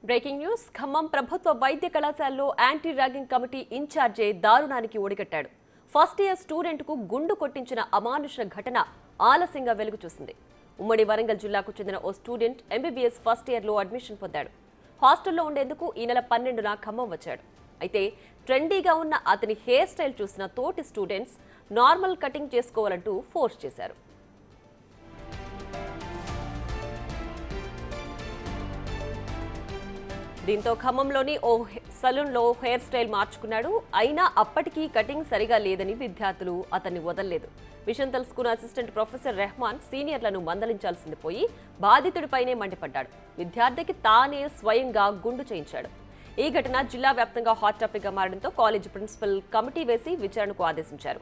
Breaking news Khammam ప్రభుత్వ వైద్య కళాశాలలో యాంటీ ర్యాగింగ్ కమిటీ ఇన్ఛార్జే దారుణానికి ఒడిగట్టాడు. ఫస్ట్ ఇయర్ స్టూడెంట్ కు గుండు కొట్టించిన అమానుష ఘటన ఆలస్యంగా వెలుగు చూసింది. ఉమ్మడి వరంగల్ జిల్లాకు చెందిన ఓ స్టూడెంట్ ఎంబీబీఎస్ ఫస్ట్ ఇయర్ లో అడ్మిషన్ పొందాడు. హాస్టల్లో ఉండేందుకు ఈ నెల 12న ఖమ్మం వచ్చాడు. అయితే ట్రెండీగా ఉన్న అతని హెయిర్ స్టైల్ చూసిన తోటి స్టూడెంట్స్ నార్మల్ కటింగ్ చేసుకోవాలంటూ ఫోర్స్ చేశారు. దీంతో ఖమ్మంలోని ఓ సలూన్లో హెయిర్ స్టైల్ మార్చుకున్నాడు. అయినా అప్పటికీ కటింగ్ సరిగా లేదని విద్యార్థులు అతన్ని వదలలేదు. విషయం తెలుసుకున్న అసిస్టెంట్ ప్రొఫెసర్ రెహమాన్ సీనియర్లను మందలించాల్సింది పోయి బాధితుడిపైనే మండిపడ్డాడు. విద్యార్థికి తానే స్వయంగా గుండు చేయించాడు. ఈ ఘటన జిల్లా వ్యాప్తంగా హాట్ టాపిక్ గా మారడంతో కాలేజీ ప్రిన్సిపల్ కమిటీ వేసి విచారణకు ఆదేశించారు.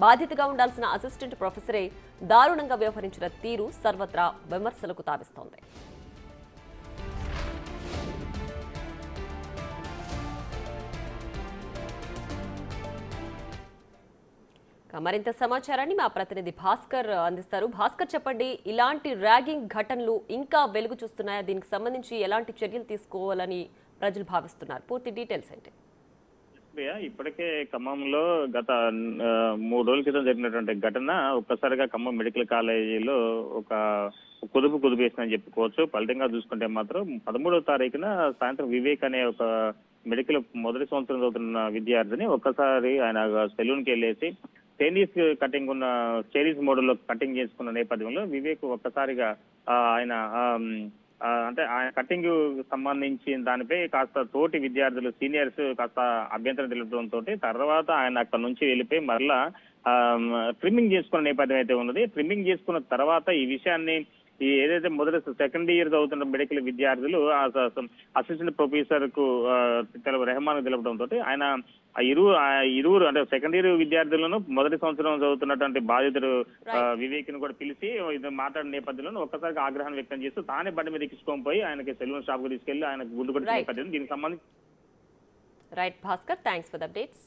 బాధితుగా ఉండాల్సిన అసిస్టెంట్ ప్రొఫెసరే దారుణంగా వ్యవహరించిన తీరు సర్వత్రా విమర్శలకు తావిస్తోంది. మరింత సమాచారాన్ని మా ప్రతినిధి భాస్కర్ అందిస్తారు. భాస్కర్, చెప్పండి, ఇలాంటి ర్యాగింగ్ ఘటనలు ఇంకా వెలుగు చూస్తున్నాయా? దీనికి సంబంధించి ఎలాంటి చర్యలు తీసుకోవాలని ప్రజలు భావిస్తున్నారు? పూర్తి డీటెయిల్స్ ఏంటి? ఇప్పటికే ఖమ్మంలో గత 3 రోజుల క్రితం జరిగినటువంటి ఘటన ఒక్కసారిగా ఖమ్మం మెడికల్ కాలేజీలో ఒక కుదుపు వేసిందని చెప్పుకోవచ్చు. ఫలితంగా చూసుకుంటే మాత్రం 13వ తారీఖున సాయంత్రం వివేక్ అనే ఒక మెడికల్ మొదటి సంవత్సరం చదువుతున్న విద్యార్థిని ఒక్కసారి ఆయన సెలూన్కి వెళ్ళేసి చైనీస్ కటింగ్ ఉన్న చైనీస్ మోడల్లో కటింగ్ చేసుకున్న నేపథ్యంలో వివేక్ ఒక్కసారిగా ఆయన అంటే ఆయన కటింగ్ సంబంధించిన దానిపై కాస్త తోటి విద్యార్థులు సీనియర్స్ కాస్త అభ్యంతరం తెలపడంతో తర్వాత ఆయన అక్కడ నుంచి వెళ్ళిపోయి మరలా ట్రిమ్మింగ్ చేసుకున్న నేపథ్యం అయితే ఉన్నది. ట్రిమ్మింగ్ చేసుకున్న తర్వాత ఈ విషయాన్ని ఏదైతే మొదటి సెకండ్ ఇయర్ చదువుతున్న మెడికల్ విద్యార్థులు అసిస్టెంట్ ప్రొఫెసర్ కు రెహమాన్ తెలపడంతో ఆయన ఇరువురు అంటే సెకండ్ ఇయర్ విద్యార్థులను మొదటి సంవత్సరం చదువుతున్నటువంటి బాధితుడు వివేక్ ను కూడా పిలిచి మాట్లాడిన నేపథ్యంలో ఒక్కసారిగా ఆగ్రహం వ్యక్తం చేస్తూ తానే బండి మీద ఎక్కించుకొని పోయి ఆయనకి సెలూన్ షాప్ కు తీసుకెళ్లి ఆయన గుండు కొట్టిన నేపథ్యం. దీనికి సంబంధించి right Bhaskar, thanks for the updates.